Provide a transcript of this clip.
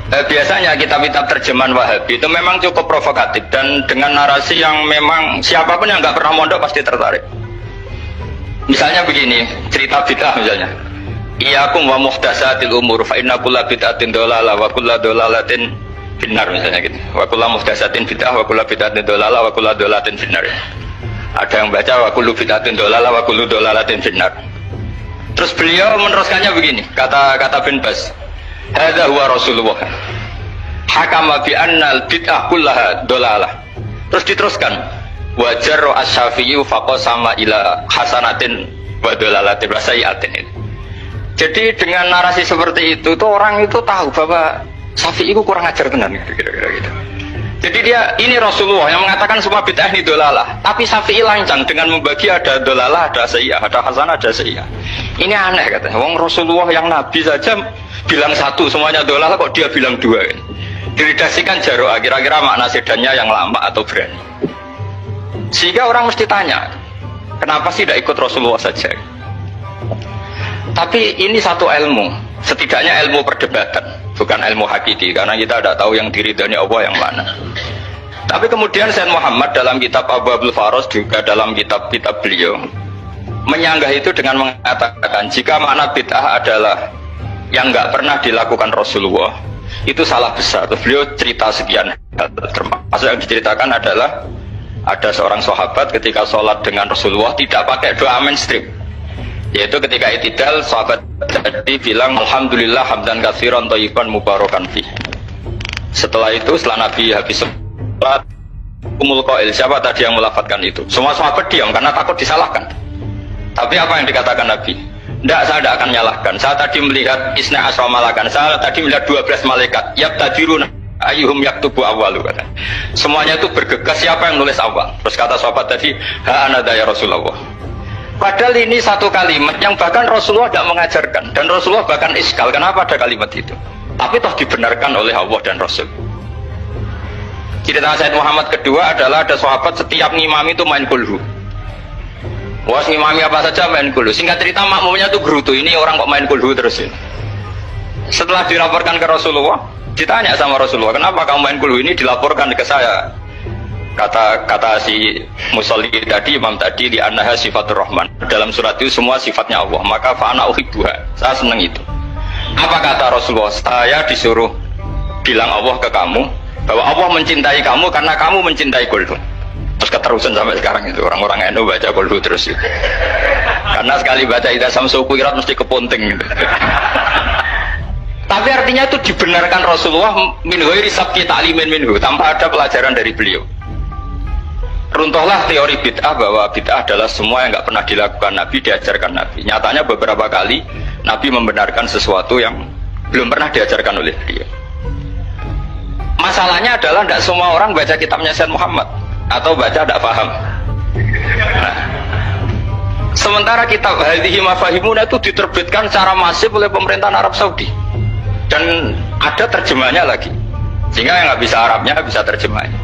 Biasanya kitab-kitab terjemahan Wahabi itu memang cukup provokatif dan dengan narasi yang memang siapapun yang nggak pernah mondok pasti tertarik. Misalnya begini, cerita bid'ah misalnya. Iyyakum wa muhdatsatil umur fa inna kulla bid'atin dhalalah wa kulla dhalalatin finnar misalnya gitu. Wa kulla muhdatsatin bid'ah wa kulla bid'atin dhalalah wa kulla dhalalatin finnar. Ada yang baca wa kullu bid'atin dhalalah wa kullu dhalalatin finnar. Terus beliau meneruskannya begini, kata bin Bas. Hadza huwa Rasulullah. Hakama bi annal bid'ah kullaha dhalalah. Terus diteruskan. Wajar as-Syafi'i faqasama ila hasanatin wa dhalalatin wa sayyi'atin. Jadi dengan narasi seperti itu tuh orang itu tahu bahwa Syafi'i itu kurang ajar tenan kira-kira gitu. Jadi dia ini Rasulullah yang mengatakan semua bid'ah ini dhalalah, tapi Syafi'i lancang dengan membagi ada dhalalah, ada sayyi'ah, ada hasanah, ada sayyi'ah. Ini aneh katanya. Wong Rasulullah yang nabi saja bilang satu semuanya dhalalah kok dia bilang dua. Diredaksikan Jaro'ah, kira-kira makna sedannya yang lama atau berani. Sehingga orang mesti tanya, kenapa sih tidak ikut Rasulullah saja? Tapi ini satu ilmu, setidaknya ilmu perdebatan, bukan ilmu hakiki, karena kita tidak tahu yang diridhani Allah yang mana. Tapi kemudian Sayyid Muhammad dalam kitab Abwaabul Faros, juga dalam kitab-kitab beliau menyanggah itu dengan mengatakan jika makna bid'ah adalah yang nggak pernah dilakukan Rasulullah, itu salah besar. Terus beliau cerita sekian hal, termasuk yang diceritakan adalah ada seorang sahabat ketika sholat dengan Rasulullah tidak pakai doa mainstream, yaitu ketika i'tidal sahabat tadi bilang alhamdulillah hamdan katsiran thayyiban mubarakan fi. Setelah itu setelah Nabi habis sholat umul qail, siapa tadi yang melafadzkan itu? Semua sahabat diam karena takut disalahkan. Tapi apa yang dikatakan Nabi? Tidak, saya tidak akan menyalahkan. Saya tadi melihat isna asra malakan, saya tadi melihat 12 malaikat yabtadiruna ayyuhum yaktubu awwalu kata. Semuanya itu bergegas siapa yang nulis awal. Terus kata sahabat tadi, ha anada ya Rasulullah. Padahal ini satu kalimat yang bahkan Rasulullah tidak mengajarkan dan Rasulullah bahkan iskal kenapa ada kalimat itu. Tapi toh dibenarkan oleh Allah dan Rasul. Cerita Sayyid Muhammad kedua adalah ada sahabat setiap ngimami itu main kulhu. Wah ngimami apa saja main kulhu. Singkat cerita makmumnya itu gerutu. Ini orang kok main kulhu terus ini. Setelah dilaporkan ke Rasulullah, ditanya sama Rasulullah, kenapa kamu main kulhu ini? Dilaporkan ke saya. Kata si musolli tadi, imam tadi, di annaha sifatur rahman. Dalam surat itu semua sifatnya Allah. Maka fa'ana uhibbuha. Saya senang itu. Apa kata Rasulullah? Saya disuruh bilang Allah ke kamu bahwa Allah mencintai kamu karena kamu mencintai kulhu. Terus keterusan sampai sekarang itu orang-orang NU baca kulhu terus itu. Karena sekali baca idza samsu kuwirat mesti kepunting gitu. Tapi artinya itu dibenarkan Rasulullah min ghairi sabqi ta'limin minhu, tanpa ada pelajaran dari beliau. Runtuhlah teori bid'ah bahwa bid'ah adalah semua yang nggak pernah dilakukan Nabi, diajarkan Nabi. Nyatanya beberapa kali Nabi membenarkan sesuatu yang belum pernah diajarkan oleh beliau. Masalahnya adalah tidak semua orang baca kitabnya Sayyid Muhammad atau baca tidak paham. Nah, sementara kitab Hadhihi Mafahimuna itu diterbitkan secara masif oleh pemerintahan Arab Saudi. Dan ada terjemahnya lagi, sehingga yang nggak bisa Arabnya bisa terjemahnya.